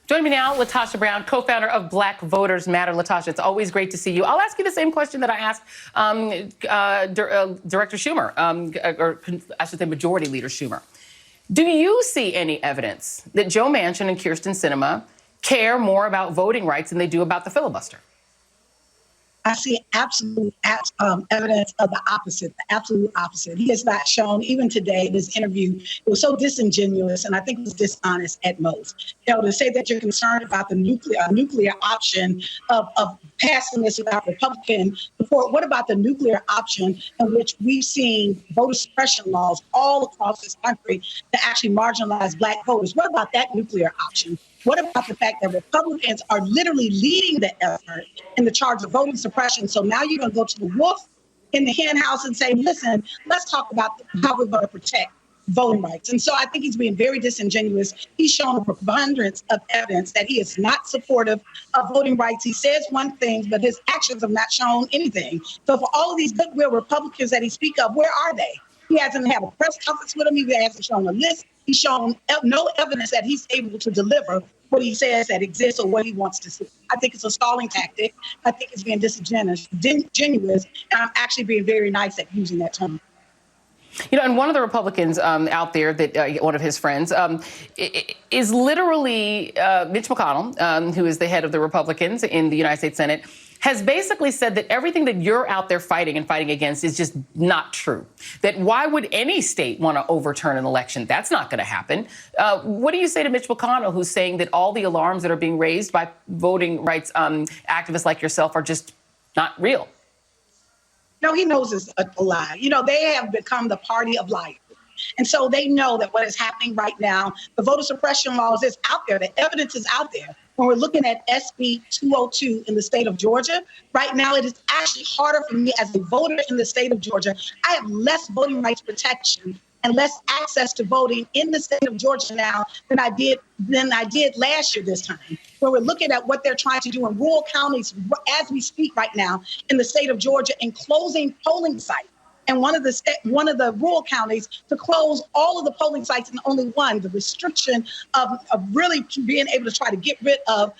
Join me now, LaTosha Brown, co-founder of Black Voters Matter. LaTosha, it's always great to see you. I'll ask you the same question that I asked Director Schumer, or I should say Majority Leader Schumer. Do you see any evidence that Joe Manchin and Kyrsten Sinema care more about voting rights than they do about the filibuster? I see absolute evidence of the opposite, the absolute opposite. He has not shown, even today, this interview, it was so disingenuous, and I think it was dishonest at most. You know, to say that you're concerned about the nuclear option of passing this without Republican support, what about the nuclear option in which we've seen voter suppression laws all across this country to actually marginalize Black voters? What about that nuclear option? What about the fact that Republicans are literally leading the effort in the charge of voting suppression? So now you're going to go to the wolf in the hen house and say, listen, let's talk about how we're going to protect voting rights. And so I think he's being very disingenuous. He's shown a preponderance of evidence that he is not supportive of voting rights. He says one thing, but his actions have not shown anything. So for all of these goodwill Republicans that he speaks of, where are they? He hasn't had a press conference with him. He hasn't shown a list. He's shown no evidence that he's able to deliver what he says that exists or what he wants to see. I think it's a stalling tactic. I think it's being disingenuous, and I'm actually being very nice at using that term. You know, and one of the Republicans out there, that one of his friends, is literally Mitch McConnell, who is the head of the Republicans in the United States Senate, has basically said that everything that you're out there fighting against is just not true. That why would any state want to overturn an election? That's not going to happen. What do you say to Mitch McConnell, who's saying that all the alarms that are being raised by voting rights activists like yourself are just not real? No, he knows it's a lie. You know, they have become the party of liars. And so they know that what is happening right now, the voter suppression laws is out there. The evidence is out there. When we're looking at SB 202 in the state of Georgia, right now it is actually harder for me as a voter in the state of Georgia. I have less voting rights protection and less access to voting in the state of Georgia now than I did last year this time. When we're looking at what they're trying to do in rural counties as we speak right now in the state of Georgia and closing polling sites. And one of the rural counties to close all of the polling sites and only one, the restriction of really being able to try to get rid of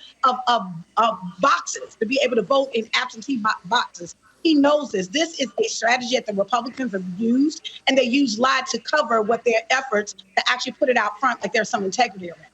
boxes, to be able to vote in absentee boxes. He knows this. This is a strategy that the Republicans have used, and they use lie to cover what their efforts to actually put it out front like there's some integrity around.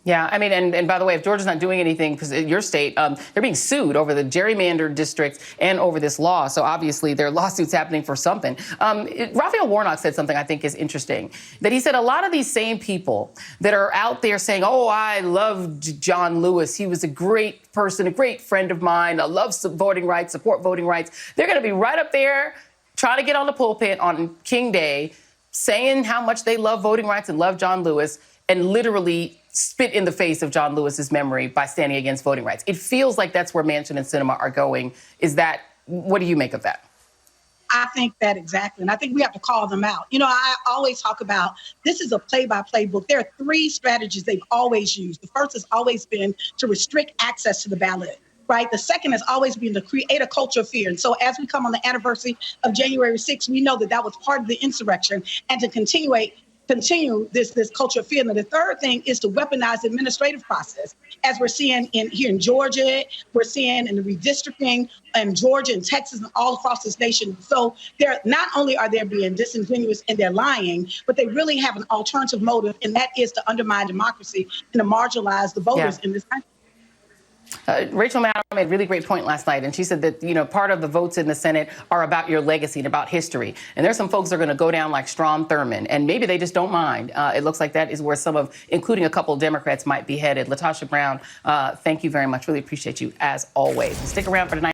Yeah, I mean, and by the way, if Georgia's not doing anything, because your state, they're being sued over the gerrymandered districts and over this law. So obviously there are lawsuits happening for something. Raphael Warnock said something I think is interesting, that he said a lot of these same people that are out there saying, oh, I love John Lewis. He was a great person, a great friend of mine. I love voting rights, support voting rights. They're going to be right up there trying to get on the pulpit on King Day, saying how much they love voting rights and love John Lewis, and literally spit in the face of John Lewis's memory by standing against voting rights. It feels like that's where Manchin and Sinema are going. What do you make of that? I think that exactly. And I think we have to call them out. You know, I always talk about this is a play-by-play book. There are three strategies they've always used. The first has always been to restrict access to the ballot. Right. The second has always been to create a culture of fear. And so as we come on the anniversary of January 6th, we know that that was part of the insurrection, and to continue this culture of fear. And the third thing is to weaponize the administrative process, as we're seeing here in Georgia, we're seeing in the redistricting in Georgia and Texas and all across this nation. So they're not only are they being disingenuous and they're lying, but they really have an alternative motive, and that is to undermine democracy and to marginalize the voters in this country. Rachel Maddow made a really great point last night, and she said that, you know, part of the votes in the Senate are about your legacy and about history. And there's some folks that are going to go down like Strom Thurmond, and maybe they just don't mind. It looks like that is where some of, including a couple of Democrats, might be headed. LaTosha Brown, thank you very much. Really appreciate you, as always. And stick around for tonight.